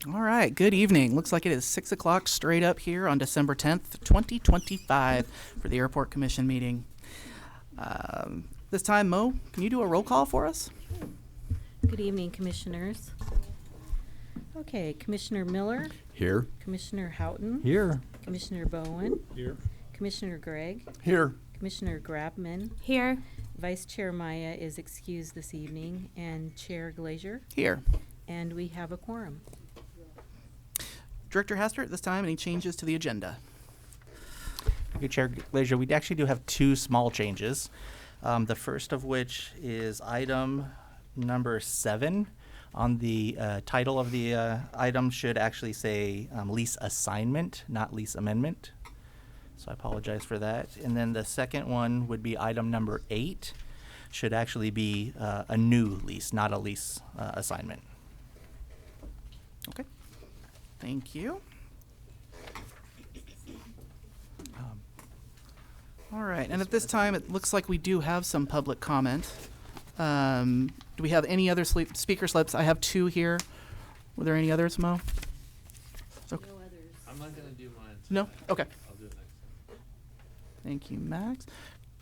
All right, good evening. Looks like it is 6 o'clock straight up here on December 10th, 2025 for the Airport Commission meeting. This time, Mo, can you do a roll call for us? Good evening, Commissioners. Okay, Commissioner Miller, Here. Commissioner Houghton, Here. Commissioner Bowen, Here. Commissioner Gregg, Here. Commissioner Grabman, Here. Vice Chair Maya is excused this evening, and Chair Glazier, Here. and we have a quorum. Director Hastert, at this time, any changes to the agenda? Thank you, Chair Glazier. We actually do have two small changes. The first of which is item number 7. On the title of the item should actually say lease assignment, not lease amendment. So I apologize for that. And then the second one would be item number 8. Should actually be a new lease, not a lease assignment. Okay. Thank you. All right, and at this time, it looks like we do have some public comment. Do we have any other speaker slips? I have 2 here. Were there any others, Mo? Okay. No others. I'm not going to do mine. No? Okay. I'll do it next time. Thank you, Max.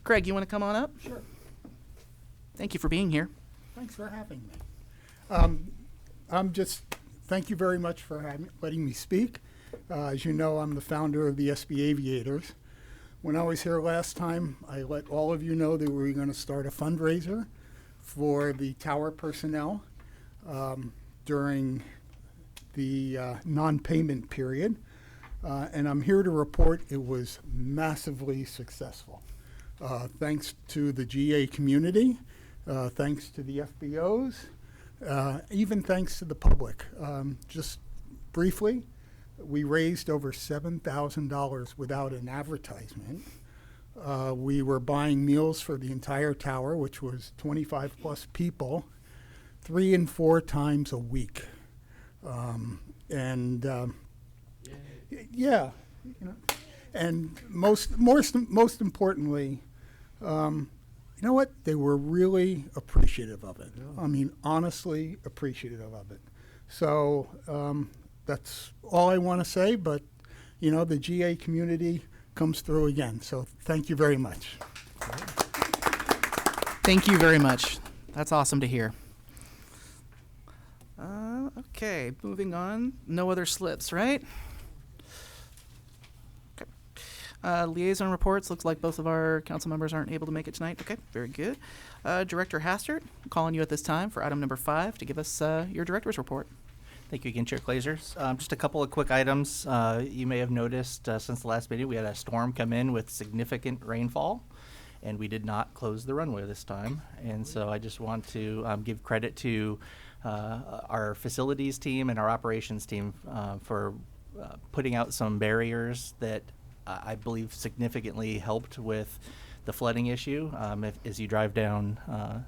Greg, you want to come on up? Sure. Thank you for being here. Thanks for having me. Thank you very much for letting me speak. As you know, I'm the founder of the SB Aviators. When I was here last time, I let all of you know that we were going to start a fundraiser for the tower personnel during the non-payment period. And I'm here to report it was massively successful. Thanks to the GA community, thanks to the FBOs, even thanks to the public. Just briefly, we raised over $7,000 without an advertisement. We were buying meals for the entire tower, which was 25 plus people, 3 and 4 times a week. Yeah, you know, and most importantly, you know what? They were really appreciative of it. Yeah. I mean, honestly appreciative of it. So that's all I want to say. But you know, the GA community comes through again. So thank you very much. Thank you very much. That's awesome to hear. Okay, moving on. No other slips, right? Liaison reports. Looks like both of our council members aren't able to make it tonight. Okay, very good. Director Hastert, calling you at this time for item number 5 to give us your director's report. Thank you again, Chair Glazier. Just a couple of quick items. You may have noticed since the last meeting we had a storm come in with significant rainfall, and we did not close the runway this time. And so I just want to give credit to our facilities team and our operations team for putting out some barriers that I believe significantly helped with the flooding issue. As you drive down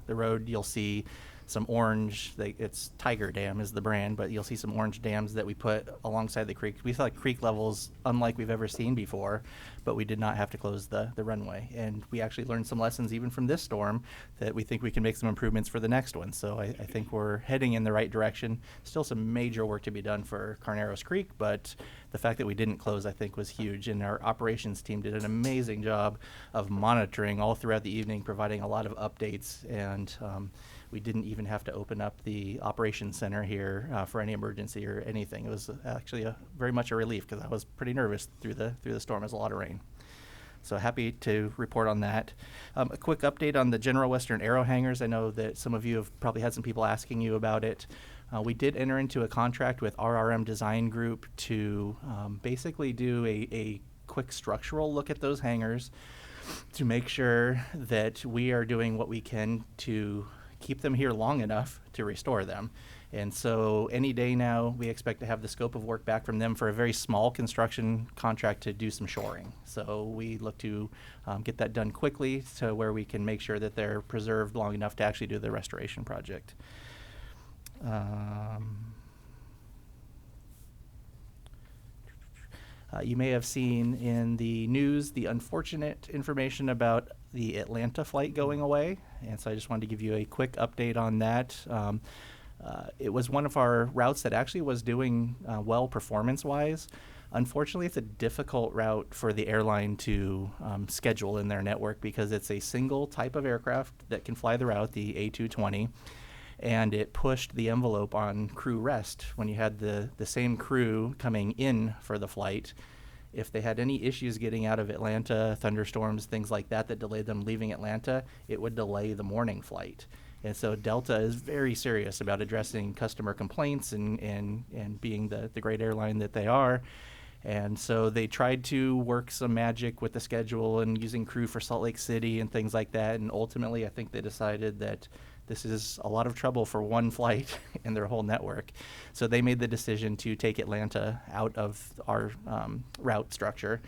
the road, you'll see some orange, it's Tiger Dam is the brand, but you'll see some orange dams that we put alongside the creek. We saw creek levels unlike we've ever seen before, but we did not have to close the runway. And we actually learned some lessons even from this storm that we think we can make some improvements for the next one. So I think we're heading in the right direction. Still some major work to be done for Carneros Creek, but the fact that we didn't close, I think, was huge. And our operations team did an amazing job of monitoring all throughout the evening, providing a lot of updates. And we didn't even have to open up the operations center here for any emergency or anything. It was actually very much a relief because I was pretty nervous through the storm. It was a lot of rain. So happy to report on that. A quick update on the General Western Aero hangars. I know that some of you have probably had some people asking you about it. We did enter into a contract with RRM Design Group to basically do a quick structural look at those hangars to make sure that we are doing what we can to keep them here long enough to restore them. And so any day now, we expect to have the scope of work back from them for a very small construction contract to do some shoring. So we look to get that done quickly to where we can make sure that they're preserved long enough to actually do the restoration project. You may have seen in the news the unfortunate information about the Atlanta flight going away, and so I just wanted to give you a quick update on that. It was one of our routes that actually was doing well performance-wise. Unfortunately, it's a difficult route for the airline to schedule in their network because it's a single type of aircraft that can fly the route, the A220, and it pushed the envelope on crew rest when you had the same crew coming in for the flight. If they had any issues getting out of Atlanta, thunderstorms, things like that that delayed them leaving Atlanta, it would delay the morning flight. And so Delta is very serious about addressing customer complaints and being the great airline that they are. And so they tried to work some magic with the schedule and using crew for Salt Lake City and things like that. And ultimately, I think they decided that this is a lot of trouble for one flight in their whole network. So they made the decision to take Atlanta out of our route structure.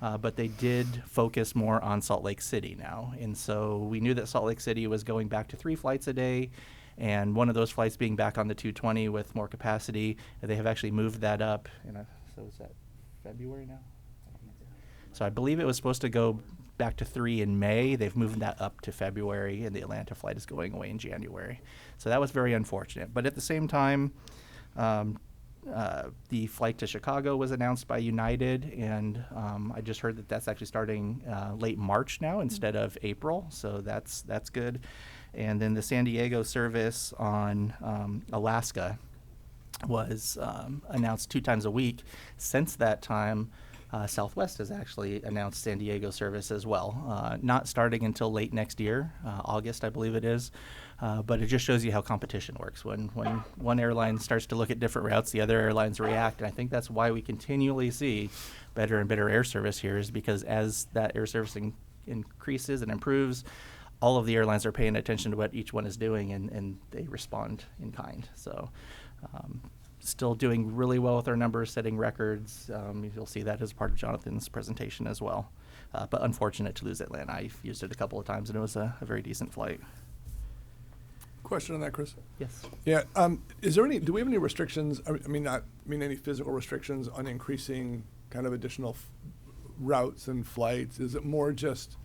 But they did focus more on Salt Lake City now. And so we knew that Salt Lake City was going back to 3 flights a day. And one of those flights being back on the 220 with more capacity. They have actually moved that up. So is that February now? So I believe it was supposed to go back to 3 in May. They've moved that up to February, and the Atlanta flight is going away in January. So that was very unfortunate. But at the same time, the flight to Chicago was announced by United, and I just heard that that's actually starting late March now instead of April. So that's good. And then the San Diego service on Alaska was announced 2 times a week. Since that time, Southwest has actually announced San Diego service as well, not starting until late next year, August, I believe it is. But it just shows you how competition works. When one airline starts to look at different routes, the other airlines react. And I think that's why we continually see better and better air service here, is because as that air servicing increases and improves, all of the airlines are paying attention to what each one is doing, and they respond in kind. So still doing really well with our numbers, setting records. You'll see that as part of Jonathan's presentation as well. But unfortunate to lose Atlanta. I've used it a couple of times, and it was a very decent flight. Question on that, Chris? Yes. Yeah. Do we have any restrictions? Not any physical restrictions on increasing kind of additional routes and flights? Is it more just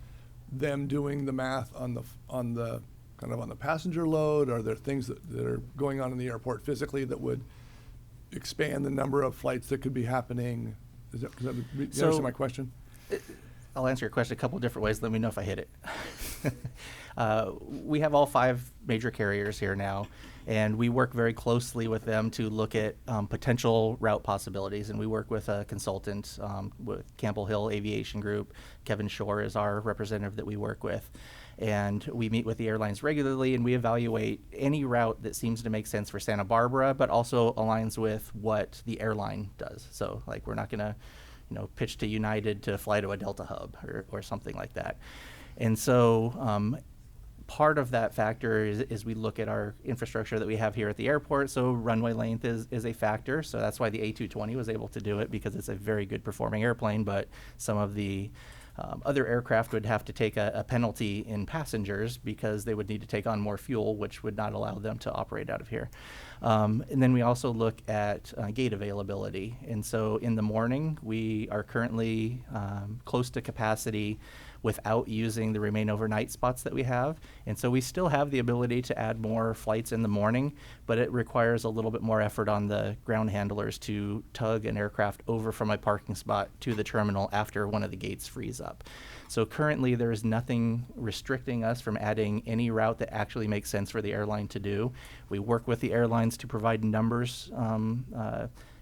them doing the math on the kind of on the passenger load? Are there things that are going on in the airport physically that would expand the number of flights that could be happening? Do you understand my question? I'll answer your question a couple different ways. Let me know if I hit it. We have all 5 major carriers here now, and we work very closely with them to look at potential route possibilities. And we work with a consultant with Campbell Hill Aviation Group. Kevin Shore is our representative that we work with. And we meet with the airlines regularly, and we evaluate any route that seems to make sense for Santa Barbara, but also aligns with what the airline does. So, like, we're not going to pitch to United to fly to a Delta hub or something like that. And so part of that factor is we look at our infrastructure that we have here at the airport. So runway length is a factor. So that's why the A220 was able to do it, because it's a very good performing airplane. But some of the other aircraft would have to take a penalty in passengers because they would need to take on more fuel, which would not allow them to operate out of here. And then we also look at gate availability. And so in the morning, we are currently close to capacity without using the remain overnight spots that we have. And so we still have the ability to add more flights in the morning, but it requires a little bit more effort on the ground handlers to tug an aircraft over from a parking spot to the terminal after one of the gates frees up. So currently there is nothing restricting us from adding any route that actually makes sense for the airline to do. We work with the airlines to provide numbers,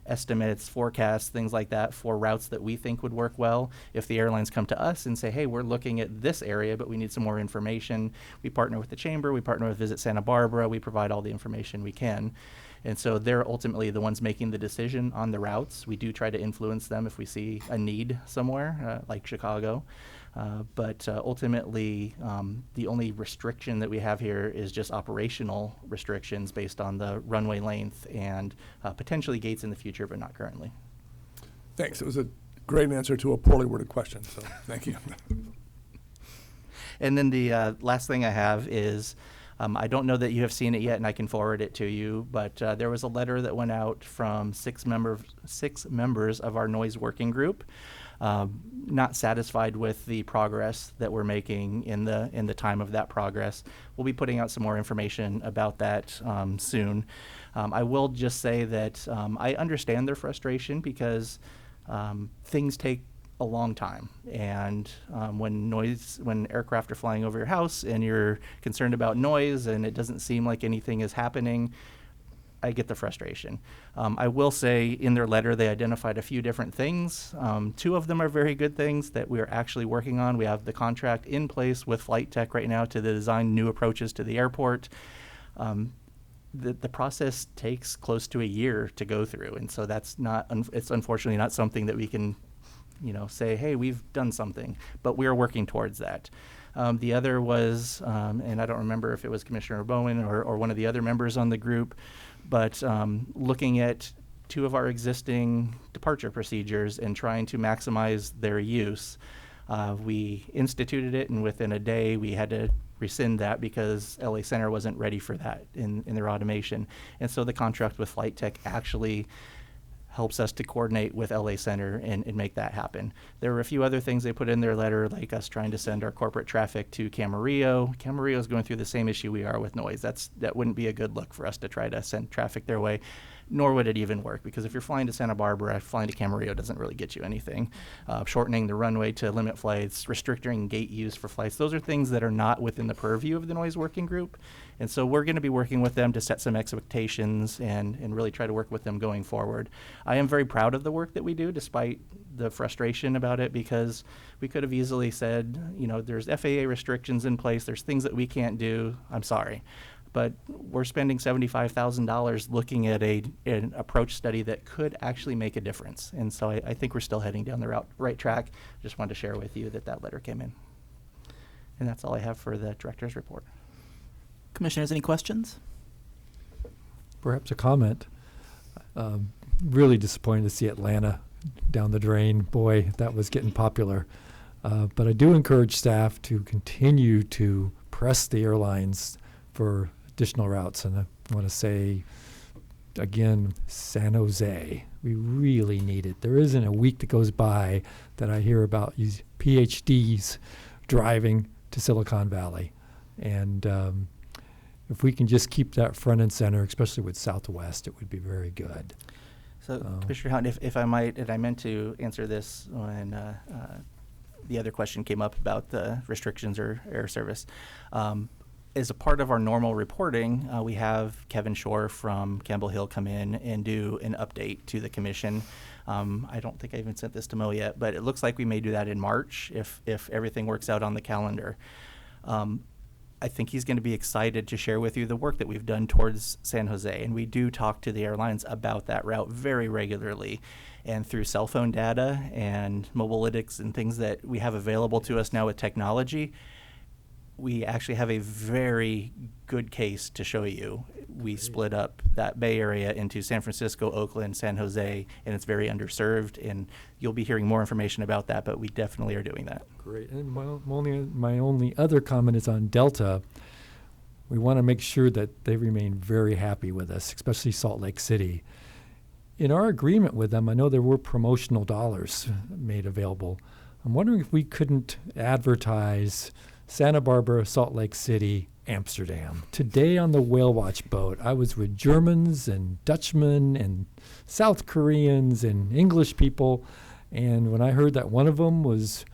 estimates, forecasts, things like that for routes that we think would work well. If the airlines come to us and say, hey, we're looking at this area, but we need some more information, we partner with the chamber, we partner with Visit Santa Barbara, we provide all the information we can. And so they're ultimately the ones making the decision on the routes. We do try to influence them if we see a need somewhere, like Chicago. But ultimately, the only restriction that we have here is just operational restrictions based on the runway length and potentially gates in the future, but not currently. Thanks. It was a great answer to a poorly worded question, so thank you. And then the last thing I have is, I don't know that you have seen it yet, and I can forward it to you, but there was a letter that went out from 6 members of our noise working group. not satisfied with the progress that we're making in the time of that progress. We'll be putting out some more information about that soon. I will just say that I understand their frustration because things take a long time, and when aircraft are flying over your house and you're concerned about noise and it doesn't seem like anything is happening, I get the frustration. I will say in their letter they identified a few different things. 2 of them are very good things that we're actually working on. We have the contract in place with Flight Tech right now to design new approaches to the airport. The process takes close to a year to go through, and so that's not it's unfortunately not something that we can say, hey, we've done something, but we are working towards that. The other was, and I don't remember if it was Commissioner Bowen or one of the other members on the group, but looking at 2 of our existing departure procedures and trying to maximize their use. We instituted it, and within a day we had to rescind that because LA Center wasn't ready for that in their automation. And so the contract with Flight Tech actually helps us to coordinate with LA Center and make that happen. There were a few other things they put in their letter, like us trying to send our corporate traffic to Camarillo. Camarillo is going through the same issue we are with noise. That wouldn't be a good look for us to try to send traffic their way, nor would it even work, because if you're flying to Santa Barbara, flying to Camarillo doesn't really get you anything. Shortening the runway to limit flights, restricting gate use for flights, those are things that are not within the purview of the noise working group. And so we're going to be working with them to set some expectations and really try to work with them going forward. I am very proud of the work that we do, despite the frustration about it, because we could have easily said, there's FAA restrictions in place, there's things that we can't do, I'm sorry. But we're spending $75,000 looking at an approach study that could actually make a difference. And so I think we're still heading down the right track. Just wanted to share with you that letter came in. And that's all I have for the director's report. Commissioners, any questions? Perhaps a comment. Really disappointed to see Atlanta down the drain. Boy, that was getting popular. But I do encourage staff to continue to press the airlines for additional routes. And I want to say, again, San Jose. We really need it. There isn't a week that goes by that I hear about these PhDs driving to Silicon Valley. And if we can just keep that front and center, especially with Southwest, it would be very good. So, Commissioner Houghton, if I might, and I meant to answer this when the other question came up about the restrictions or air service. As a part of our normal reporting, we have Kevin Shore from Campbell Hill come in and do an update to the commission. I don't think I even sent this to Mo yet, but it looks like we may do that in March if everything works out on the calendar. I think he's going to be excited to share with you the work that we've done towards San Jose. And we do talk to the airlines about that route very regularly. And through cell phone data and mobilytics and things that we have available to us now with technology, we actually have a very good case to show you. We split up that Bay Area into San Francisco, Oakland, San Jose, and it's very underserved. And you'll be hearing more information about that, but we definitely are doing that. Great. And my only other comment is on Delta. We want to make sure that they remain very happy with us, especially Salt Lake City. In our agreement with them, I know there were promotional dollars made available. I'm wondering if we couldn't advertise Santa Barbara, Salt Lake City, Amsterdam. Today on the Whale Watch boat, I was with Germans and Dutchmen and South Koreans and English people. And when I heard that one of them was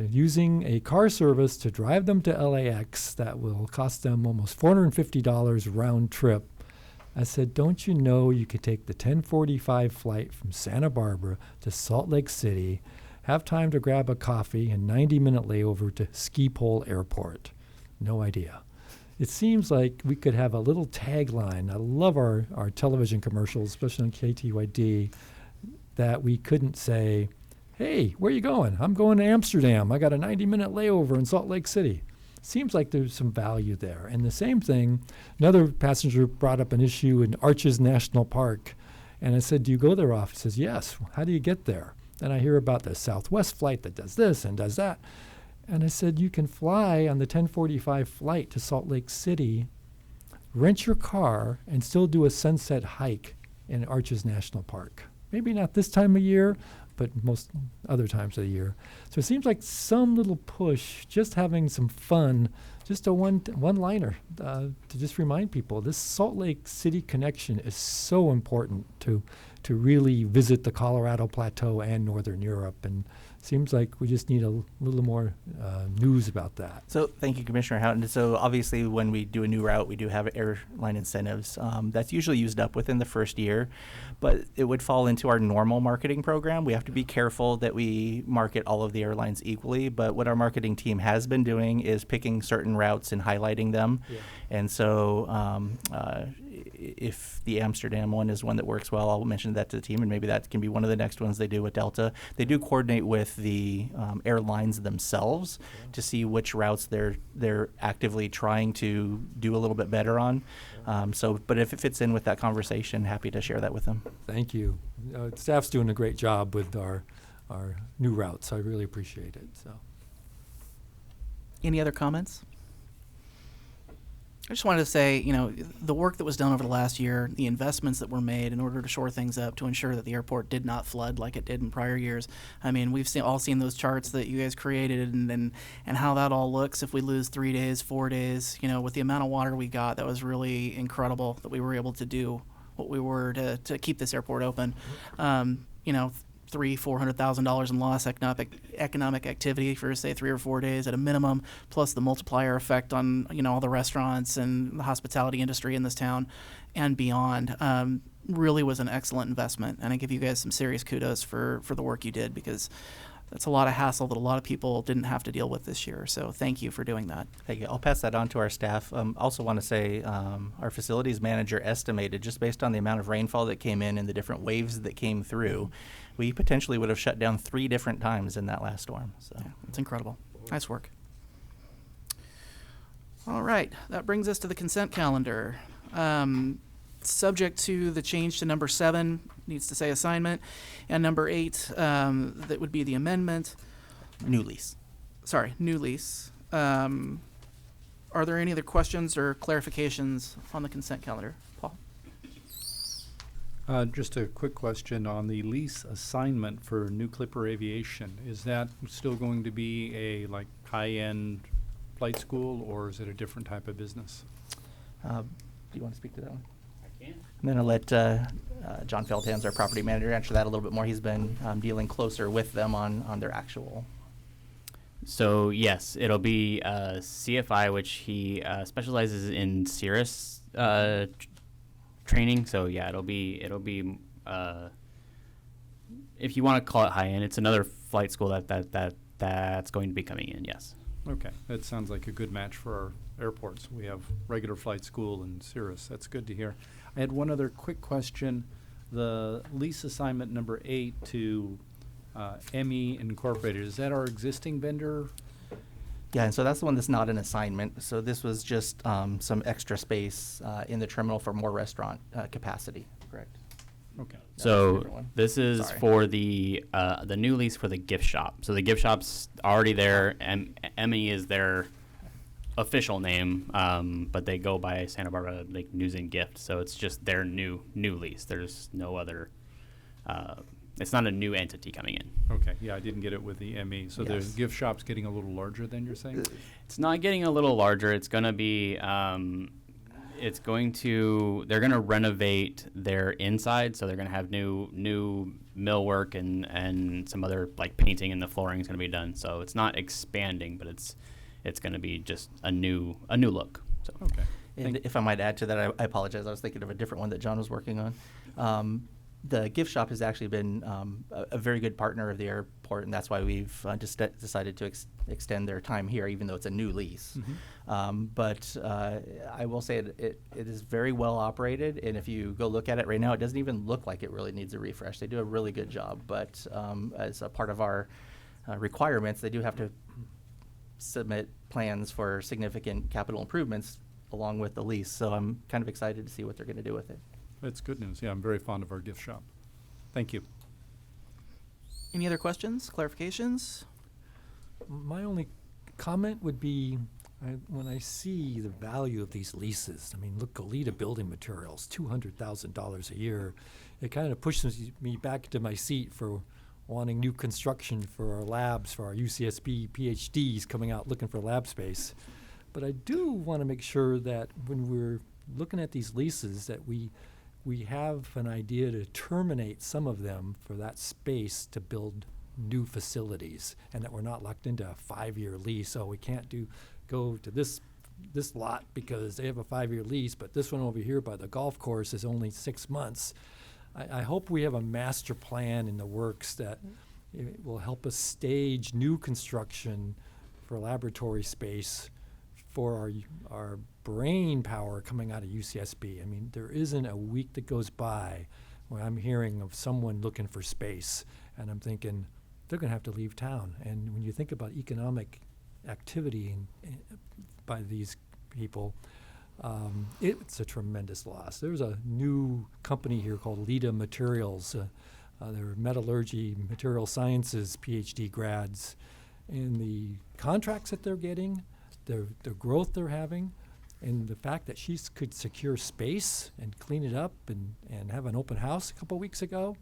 using a car service to drive them to LAX that will cost them almost $450 round trip, I said, don't you know you could take the 10:45 flight from Santa Barbara to Salt Lake City, have time to grab a coffee, and 90-minute layover to Ski Pole Airport? No idea. It seems like we could have a little tagline. I love our television commercials, especially on KTYD, that we couldn't say, hey, where are you going? I'm going to Amsterdam. I got a 90-minute layover in Salt Lake City. Seems like there's some value there. And the same thing, another passenger brought up an issue in Arches National Park. And I said, do you go there often? He says, yes. How do you get there? Then I hear about the Southwest flight that does this and does that. And I said, you can fly on the 10:45 flight to Salt Lake City, rent your car, and still do a sunset hike in Arches National Park. Maybe not this time of year, but most other times of the year. So it seems like some little push, just having some fun, just a one-liner to just remind people this Salt Lake City connection is so important to really visit the Colorado Plateau and Northern Europe, and seems like we just need a little more news about that. So thank you, Commissioner Houghton. So obviously when we do a new route, we do have airline incentives. That's usually used up within the first year, but it would fall into our normal marketing program. We have to be careful that we market all of the airlines equally, but what our marketing team has been doing is picking certain routes and highlighting them. Yeah. And so if the Amsterdam one is one that works well, I'll mention that to the team, and maybe that can be one of the next ones they do with Delta. They do coordinate with the airlines themselves to see which routes they're actively trying to do a little bit better on. But if it fits in with that conversation, happy to share that with them. Thank you. Staff's doing a great job with our new routes. I really appreciate it. So, Any other comments? I just wanted to say, the work that was done over the last year, the investments that were made in order to shore things up to ensure that the airport did not flood like it did in prior years. I mean, we've all seen those charts that you guys created and how that all looks if we lose 3 days, 4 days. With the amount of water we got, that was really incredible that we were able to do what we were to keep this airport open. $300,000-$400,000 in lost economic activity for say 3 or 4 days at a minimum, plus the multiplier effect on all the restaurants and the hospitality industry in this town and beyond. Really was an excellent investment, and I give you guys some serious kudos for the work you did, because that's a lot of hassle that a lot of people didn't have to deal with this year. So thank you for doing that. Thank you. I'll pass that on to our staff. Also want to say our facilities manager estimated, just based on the amount of rainfall that came in and the different waves that came through, we potentially would have shut down 3 different times in that last storm. So yeah, it's incredible. Nice work. All right, that brings us to the consent calendar. Subject to the change to number 7, needs to say assignment, and number 8, that would be the amendment. New lease. Sorry, new lease. Are there any other questions or clarifications on the consent calendar? Paul? Just a quick question on the lease assignment for New Clipper Aviation. Is that still going to be a high-end flight school, or is it a different type of business? Do you want to speak to that one? I can. And then I'll let John Feldhams, our property manager, answer that a little bit more. He's been dealing closer with them on their actual. So yes, it'll be CFI, which he specializes in Cirrus training. So yeah, it'll be if you want to call it high end, it's another flight school that's going to be coming in. Yes. Okay, that sounds like a good match for our airports. We have regular flight school and Cirrus. That's good to hear. I had one other quick question. The lease assignment number 8 to ME Incorporated, is that our existing vendor? Yeah, and so that's the one that's not an assignment. So this was just some extra space in the terminal for more restaurant capacity. Correct. Okay. So this is for the new lease for the gift shop. So the gift shop's already there, and ME is their official name, but they go by Santa Barbara News and Gift. So it's just their new lease. There's no other. It's not a new entity coming in. Okay. Yeah, I didn't get it with the ME. So Yes. the gift shop's getting a little larger than you're saying? It's not getting a little larger. It's going to be. They're going to renovate their inside, so they're going to have new millwork and some other painting, and the flooring is going to be done. So it's not expanding, but it's going to be just a new look. So. Okay. And if I might add to that, I apologize. I was thinking of a different one that John was working on. The gift shop has actually been a very good partner of the airport, and that's why we've decided to extend their time here, even though it's a new lease. Mm-hmm. But I will say it is very well operated, and if you go look at it right now, it doesn't even look like it really needs a refresh. They do a really good job, but as a part of our requirements, they do have to submit plans for significant capital improvements along with the lease. So I'm kind of excited to see what they're going to do with it. That's good news. Yeah, I'm very fond of our gift shop. Thank you. Any other questions, clarifications? My only comment would be, when I see the value of these leases, I mean, look, Goleta Building Materials, $200,000 a year. It kind of pushes me back to my seat for wanting new construction for our labs, for our UCSB PhDs coming out looking for lab space. But I do want to make sure that when we're looking at these leases that we have an idea to terminate some of them for that space to build new facilities, and that we're not locked into a 5-year lease. So we can't go to this lot because they have a 5-year lease, but this one over here by the golf course is only 6 months. I hope we have a master plan in the works that it will help us stage new construction for laboratory space for our brain power coming out of UCSB. I mean, there isn't a week that goes by where I'm hearing of someone looking for space, and I'm thinking they're going to have to leave town. And when you think about economic activity by these people, it's a tremendous loss. There's a new company here called Goleta Materials. They're metallurgy, material sciences PhD grads, and the contracts that they're getting, the growth they're having, and the fact that she could secure space and clean it up and have an open house a couple weeks ago,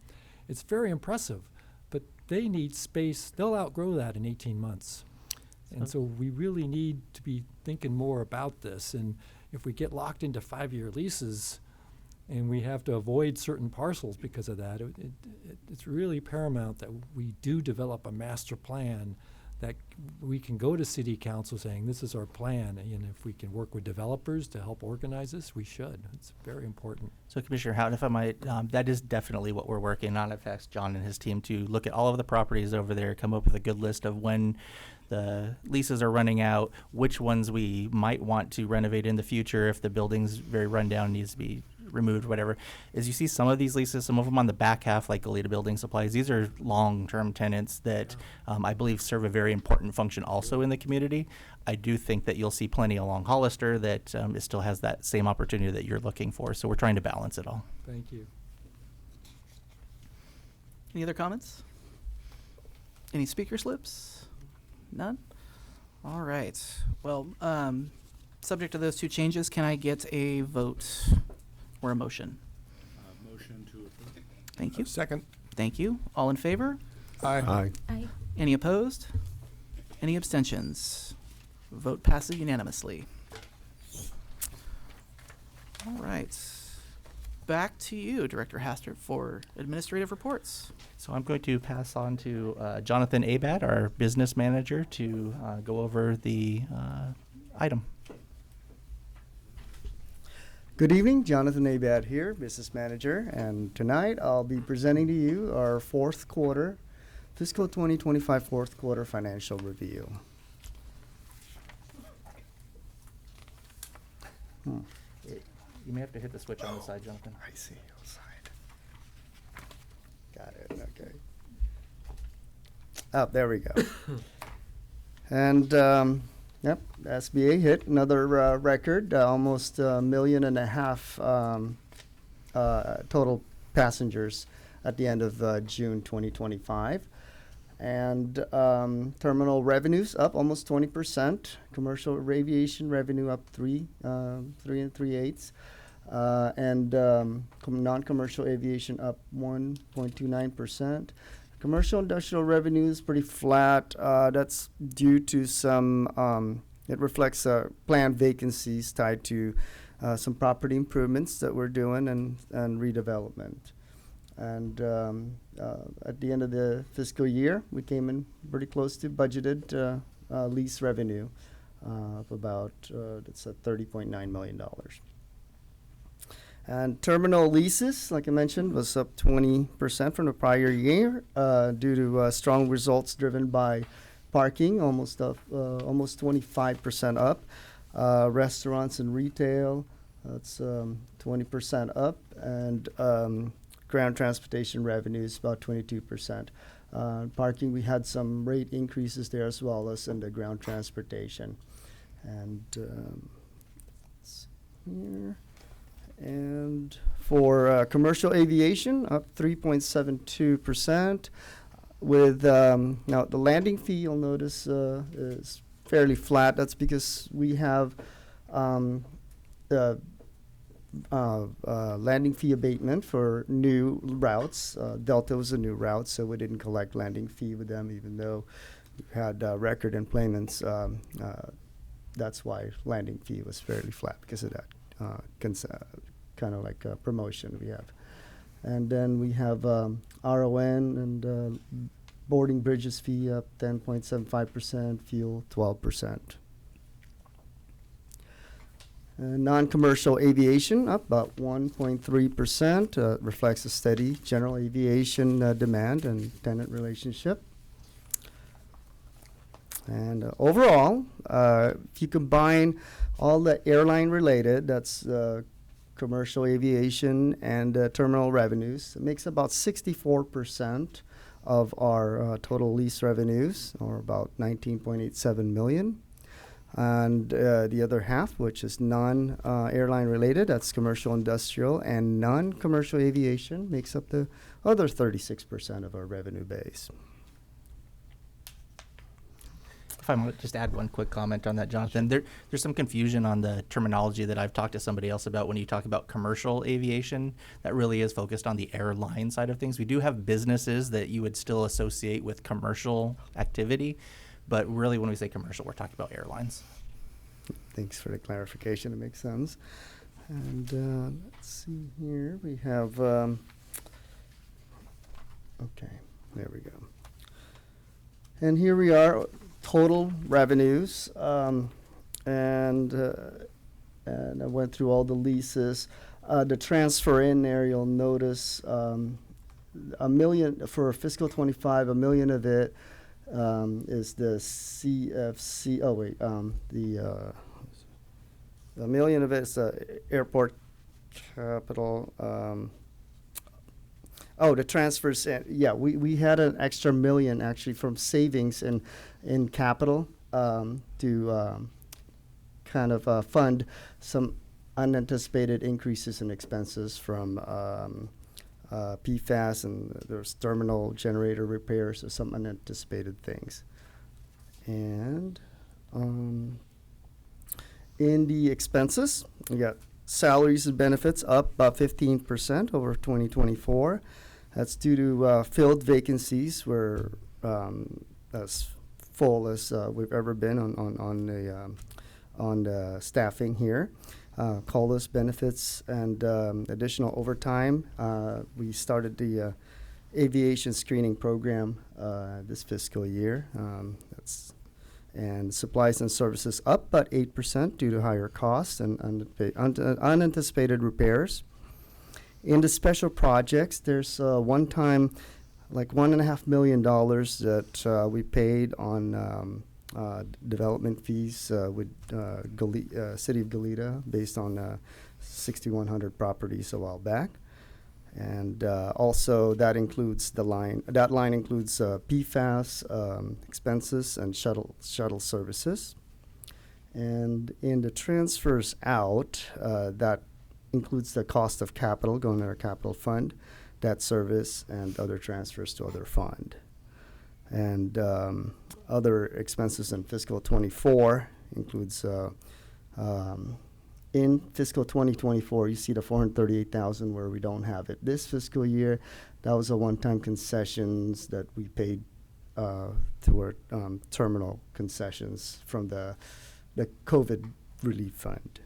it's very impressive. But they need space. They'll outgrow that in 18 months. And so we really need to be thinking more about this. And if we get locked into 5-year leases and we have to avoid certain parcels because of that, it's really paramount that we do develop a master plan that we can go to city council saying, this is our plan, and if we can work with developers to help organize this, we should. It's very important. So Commissioner Houghton, if I might, that is definitely what we're working on. I've asked John and his team to look at all of the properties over there, come up with a good list of when the leases are running out, which ones we might want to renovate in the future if the building's very rundown, needs to be removed, whatever. As you see some of these leases, some of them on the back half, like Goleta Building Supplies, these are long-term tenants that I believe serve a very important function also in the community. I do think that you'll see plenty along Hollister that it still has that same opportunity that you're looking for. So we're trying to balance it all. Thank you. Any other comments? Any speaker slips? None? All right. Well, subject to those two changes, can I get a vote or a motion? Motion to approve. Thank you. Second. Thank you. All in favor? Aye. Aye. Any opposed? Any abstentions? Vote passes unanimously. All right. Back to you, Director Hastert, for administrative reports. So I'm going to pass on to Jonathan Abad, our business manager, to go over the item. Good evening, Jonathan Abad here, business manager, and tonight I'll be presenting to you our fourth quarter, fiscal 2025 fourth quarter financial review. You may have to hit the switch on the side, Jonathan. I see, outside. Got it, okay. Oh, there we go. And, yep, SBA hit another record, almost 1.5 million total passengers at the end of June 2025. And terminal revenues up almost 20%. Commercial aviation revenue up 3 3/8. And non-commercial aviation up 1.29%. Commercial industrial revenue is pretty flat. That's due to some, it reflects planned vacancies tied to some property improvements that we're doing and redevelopment. And at the end of the fiscal year, we came in pretty close to budgeted lease revenue of about, it's at $30.9 million. And terminal leases, like I mentioned, was up 20% from the prior year due to strong results driven by parking, almost 25% up. Restaurants and retail, that's 20% up, and ground transportation revenues about 22%. Parking, we had some rate increases there as well as in the ground transportation. And here. And for commercial aviation, up 3.72%. With now the landing fee, you'll notice is fairly flat. That's because we have landing fee abatement for new routes. Delta was a new route, so we didn't collect landing fee with them, even though we had record employments. That's why landing fee was fairly flat because of that kind of like promotion we have. And then we have RON and boarding bridges fee up 10.75%, fuel 12%. Non-commercial aviation up about 1.3%, reflects a steady general aviation demand and tenant relationship. And overall, if you combine all the airline related, that's commercial aviation and terminal revenues, it makes about 64% of our total lease revenues, or about 19.87 million. And the other half, which is non-airline related, that's commercial industrial, and non-commercial aviation makes up the other 36% of our revenue base. If I might just add one quick comment on that, Jonathan, there's some confusion on the terminology that I've talked to somebody else about when you talk about commercial aviation. That really is focused on the airline side of things. We do have businesses that you would still associate with commercial activity, but really when we say commercial, we're talking about airlines. Thanks for the clarification. It makes sense. And let's see here. We have, okay, there we go. And here we are, total revenues. And I went through all the leases. The transfer in there, you'll notice $1 million for fiscal 25, $1 million of it is the CFC. Oh wait, $1 million of it is airport capital. Oh, the transfers. Yeah, we had an extra $1 million actually from savings in capital to kind of fund some unanticipated increases in expenses from PFAS, and there's terminal generator repairs or some unanticipated things. And in the expenses, we got salaries and benefits up about 15% over 2024. That's due to filled vacancies. We're as full as we've ever been on the staffing here. COLAs, benefits, and additional overtime. We started the aviation screening program this fiscal year. And supplies and services up about 8% due to higher costs and unanticipated repairs. In the special projects, there's one-time, like $1.5 million that we paid on development fees with City of Goleta based on 6,100 properties a while back. And also that includes that line includes PFAS expenses and shuttle services. And in the transfers out, that includes the cost of capital going to our capital fund, debt service, and other transfers to other fund. And other expenses in fiscal 24 includes in fiscal 2024, you see the $438,000 where we don't have it. This fiscal year, that was a one-time concessions that we paid to our terminal concessions from the COVID relief fund.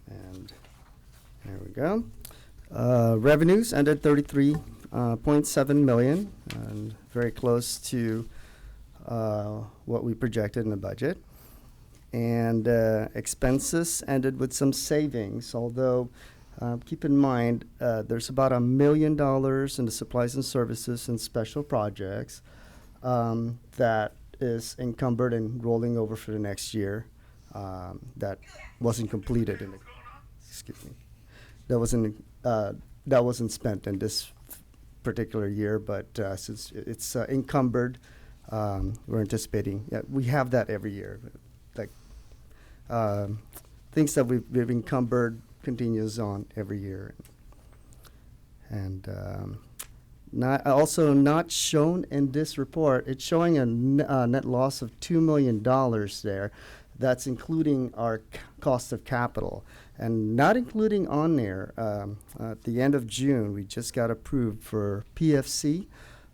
And there we go. Revenues ended 33.7 million, and very close to what we projected in the budget. And expenses ended with some savings, although keep in mind there's about $1 million in the supplies and services and special projects that is encumbered and rolling over for the next year that wasn't completed in the, excuse me, that wasn't spent in this particular year, but since it's encumbered, we're anticipating, we have that every year. Things that we've encumbered continues on every year. And not shown in this report, it's showing a net loss of $2 million there. That's including our cost of capital. And not including on there, at the end of June, we just got approved for PFC.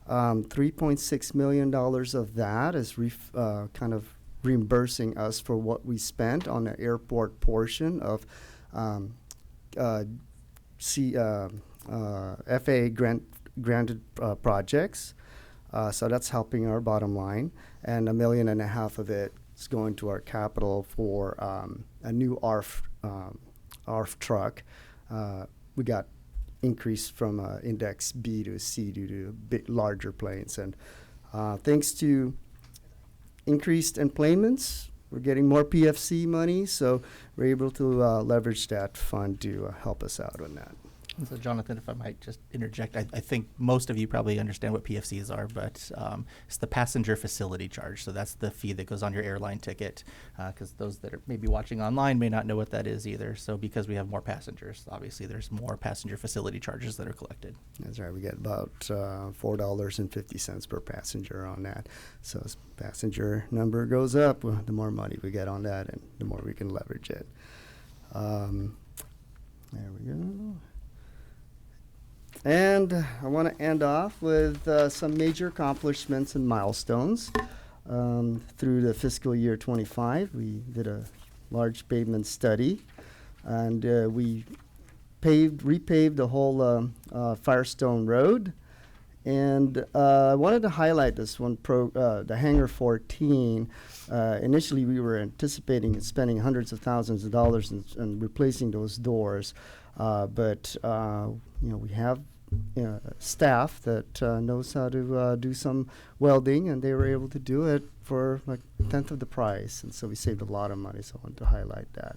$3.6 million of that is kind of reimbursing us for what we spent on the airport portion of FAA granted projects. So that's helping our bottom line. And $1.5 million of it is going to our capital for a new ARF truck. We got increased from index B to C due to bit larger planes. And thanks to increased employments, we're getting more PFC money, so we're able to leverage that fund to help us out on that. So Jonathan, if I might just interject, I think most of you probably understand what PFCs are, but it's the passenger facility charge. So that's the fee that goes on your airline ticket, because those that are maybe watching online may not know what that is either. So because we have more passengers, obviously there's more passenger facility charges that are collected. That's right. We get about $4.50 per passenger on that. So as passenger number goes up, the more money we get on that, and the more we can leverage it. There we go. And I want to end off with some major accomplishments and milestones. Through the fiscal year 25, we did a large pavement study, and we repaved the whole Firestone Road. And I wanted to highlight this one, the Hangar 14. Initially, we were anticipating spending hundreds of thousands of dollars in replacing those doors. But we have staff that knows how to do some welding, and they were able to do it for like a tenth of the price. And so we saved a lot of money, so I wanted to highlight that.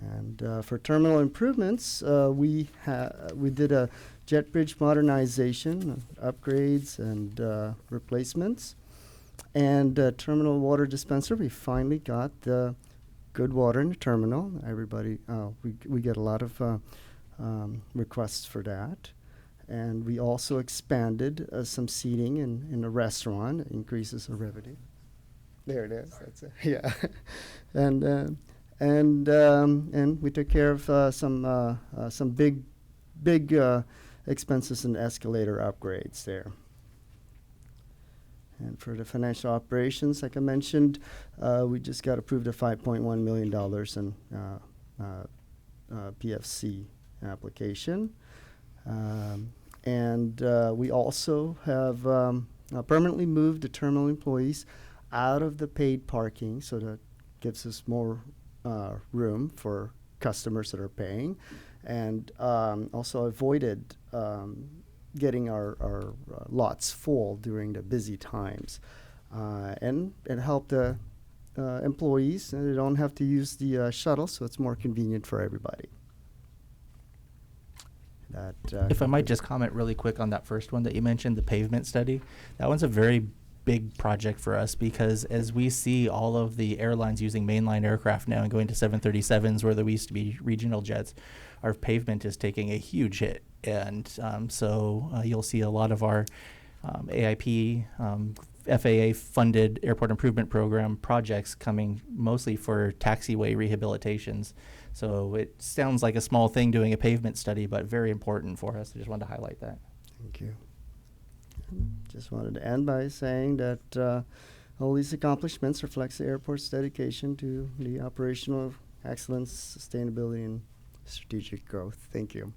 And for terminal improvements, we did a jet bridge modernization, upgrades, and replacements. And terminal water dispenser, we finally got the good water in the terminal. Everybody, we get a lot of requests for that. And we also expanded some seating in the restaurant, increases the revenue. There it is. That's it. Yeah. And we took care of some big expenses and escalator upgrades there. And for the financial operations, like I mentioned, we just got approved a $5.1 million in PFC application. And we also have permanently moved the terminal employees out of the paid parking, so that gives us more room for customers that are paying, and also avoided getting our lots full during the busy times. And it helped the employees, and they don't have to use the shuttle, so it's more convenient for everybody. If I might just comment really quick on that first one that you mentioned, the pavement study, that one's a very big project for us, because as we see all of the airlines using mainline aircraft now and going to 737s where there used to be regional jets, our pavement is taking a huge hit. And so you'll see a lot of our AIP, FAA-funded airport improvement program projects coming mostly for taxiway rehabilitations. So it sounds like a small thing doing a pavement study, but very important for us. I just wanted to highlight that. Thank you. Just wanted to end by saying that all these accomplishments reflects the airport's dedication to the operational excellence, sustainability, and strategic growth. Thank you.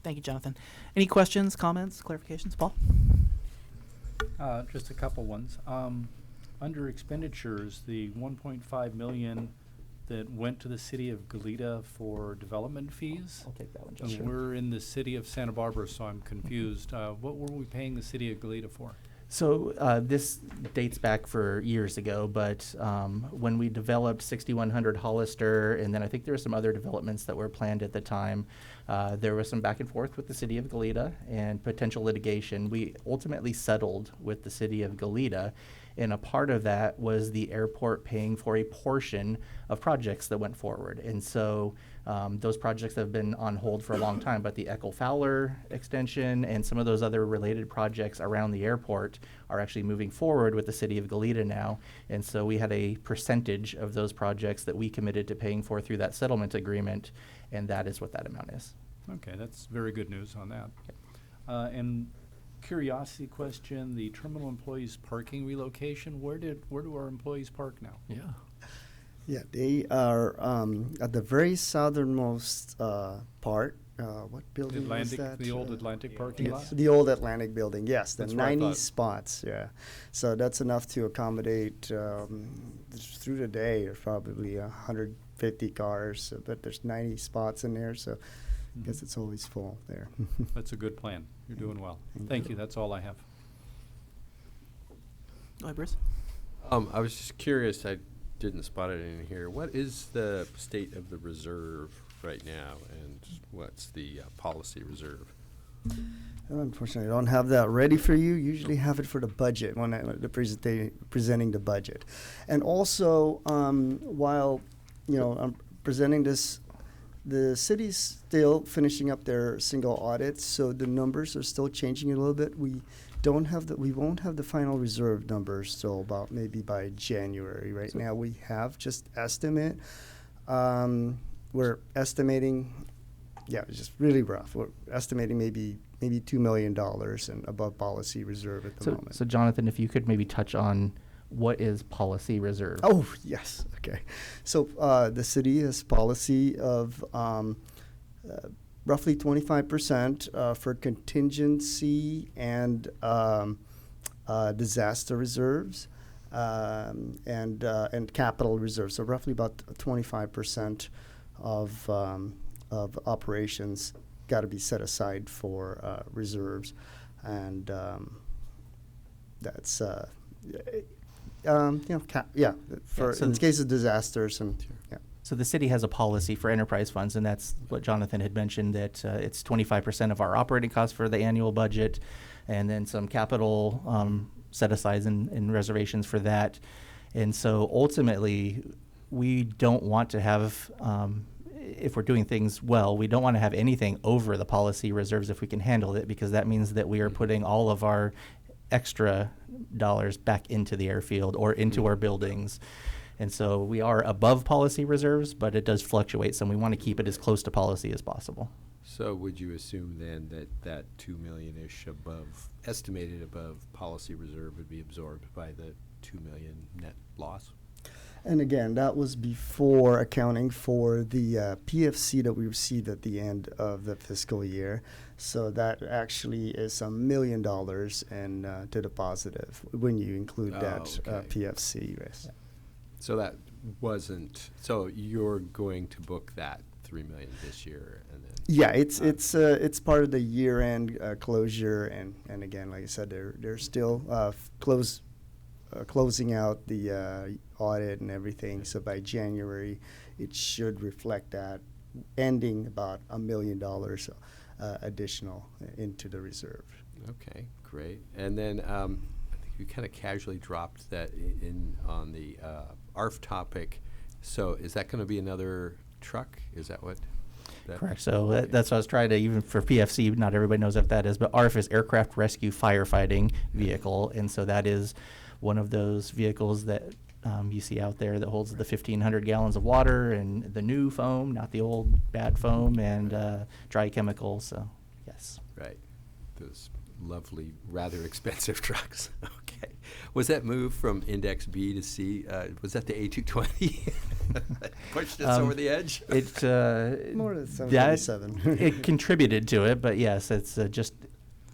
Thank you, Jonathan. Any questions, comments, clarifications? Paul? Just a couple ones. Under expenditures, the $1.5 million that went to the city of Goleta for development fees. I'll take that one, And Justin. we're in the city of Santa Barbara, so I'm confused. What were we paying the city of Goleta for? So this dates back for years ago, but when we developed 6100 Hollister, and then I think there were some other developments that were planned at the time, there was some back and forth with the city of Goleta and potential litigation. We ultimately settled with the city of Goleta, And a part of that was the airport paying for a portion of projects that went forward. And so those projects have been on hold for a long time, but the Eckel Fowler extension and some of those other related projects around the airport are actually moving forward with the city of Goleta now. And so we had a percentage of those projects that we committed to paying for through that settlement agreement, and that is what that amount is. Okay, that's very good news on that. And curiosity question, the terminal employees parking relocation, where do our employees park now? Yeah. Yeah, they are at the very southernmost part. What building is that? The old Atlantic parking lot? The old Atlantic building, yes, the That's what I 90 thought. spots, yeah. So that's enough to accommodate, through the day, there's probably 150 cars, but there's 90 spots in there, so I guess it's always full there. That's a good plan. You're doing well. Thank you. That's all I have. Go ahead, Bruce. I was just curious, I didn't spot it in here. What is the state of the reserve right now, and what's the policy reserve? Unfortunately, I don't have that ready for you. Usually have it for the budget when presenting the budget. And also, while I'm presenting this, the city's still finishing up their single audits, so the numbers are still changing a little bit. We won't have the final reserve numbers till about maybe by January. Right now, we have just estimate. We're estimating, it's just really rough. We're estimating maybe $2 million and above policy reserve at the moment. So Jonathan, if you could maybe touch on what is policy reserve? Oh, yes. Okay. So the city has policy of roughly 25% for contingency and disaster reserves and capital reserves. So roughly about 25% of operations got to be set aside for reserves, and that's for So in case of disasters and So the city has a policy for enterprise funds, and that's what Jonathan had mentioned, that it's 25% of our operating costs for the annual budget, and then some capital set-asides and reservations for that. And so ultimately, we don't want to have, if we're doing things well, we don't want to have anything over the policy reserves if we can handle it, because that means that we are putting all of our extra dollars back into the airfield or into our buildings. And so we are above policy reserves, but it does fluctuate, so we want to keep it as close to policy as possible. So would you assume then that 2 million-ish estimated above policy reserve would be absorbed by the 2 million net loss? And again, that was before accounting for the PFC that we received at the end of the fiscal year. So that actually is $1 million and to the positive when you include that PFC risk. So that wasn't. So you're going to book that $3 million this year, and then. Yeah, it's part of the year-end closure, and again, like I said, they're still closing out the audit and everything. So by January, it should reflect that, ending about $1 million additional into the reserve. Okay, great. And then I think you kind of casually dropped that in on the ARF topic. So is that going to be another truck? Is that what? Correct. So that's what I was trying to, even for PFC, not everybody knows what that is, but ARF is Aircraft Rescue Firefighting Vehicle. And so that is one of those vehicles that you see out there that holds the 1,500 gallons of water and the new foam, not the old bad foam, and dry chemicals. So, yes. Right. Those lovely, rather expensive trucks. Okay. Was that move from Index B to C, was that the A220? Pushed us over the edge? More than 737. It contributed to it, but yes, it's just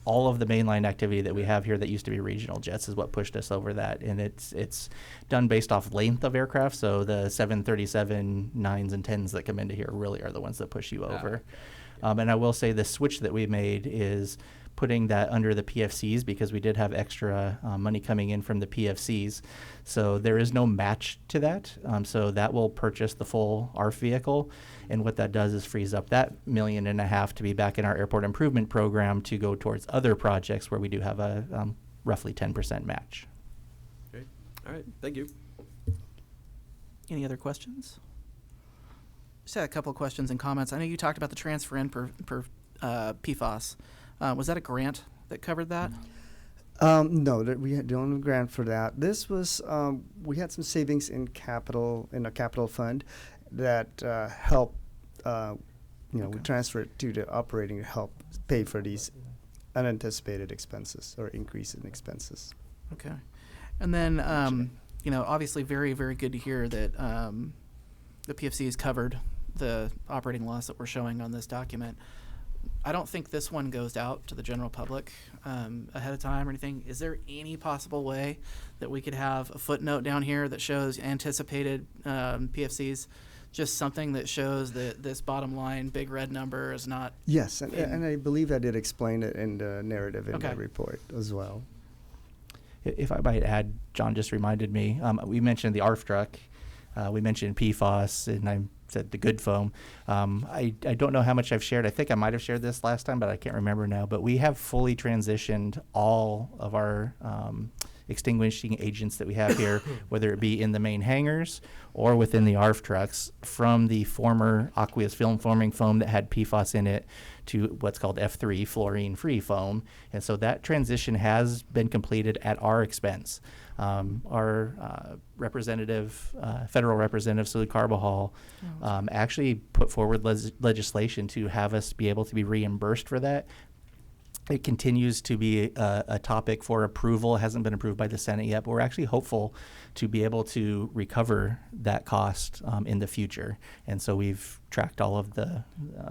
all of the mainline activity that we have here that used to be regional jets is what pushed us over that. And it's done based off length of aircraft. So the 737 9s and 10s that come into here really are the ones that push you over. And I will say the switch that we made is putting that under the PFCs, because we did have extra money coming in from the PFCs. So there is no match to that. So that will purchase the full ARF vehicle. And what that does is frees up that $1.5 million to be back in our airport improvement program to go towards other projects where we do have a roughly 10% match. Great. All right, thank you. Any other questions? Just had a couple of questions and comments. I know you talked about the transfer in per PFAS. Was that a grant that covered that? No, that we don't have a grant for that. This was we had some savings in a capital fund that helped. We transfer it to the operating to help pay for these unanticipated expenses or increase in expenses. Okay. And then, obviously very, very good to hear that the PFC has covered the operating loss that we're showing on this document. I don't think this one goes out to the general public ahead of time or anything. Is there any possible way that we could have a footnote down here that shows anticipated PFCs? Just something that shows that this bottom line big red number is not. Yes, and I believe I did explain it in the narrative in the report as well. If I might add, John just reminded me, we mentioned the ARF truck, we mentioned PFAS, and I said the good foam. I don't know how much I've shared. I think I might have shared this last time, but I can't remember now. But we have fully transitioned all of our extinguishing agents that we have here, whether it be in the main hangars or within the ARF trucks, from the former aqueous film forming foam that had PFAS in it to what's called F3, fluorine-free foam. And so that transition has been completed at our expense. Our representative, federal representative, Salud Carbajal, actually put forward legislation to have us be able to be reimbursed for that. It continues to be a topic for approval. It hasn't been approved by the Senate yet, but we're actually hopeful to be able to recover that cost in the future. And so we've tracked all of the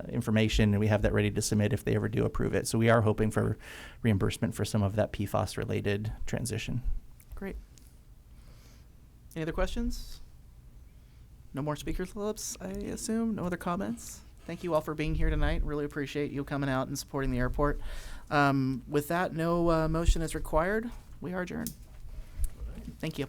information, and we have that ready to submit if they ever do approve it. So we are hoping for reimbursement for some of that PFAS-related transition. Great. Any other questions? No more speakers' lips, I assume? No other comments? Thank you all for being here tonight. Really appreciate you coming out and supporting the airport. With that, no motion is required. We are adjourned. Thank you.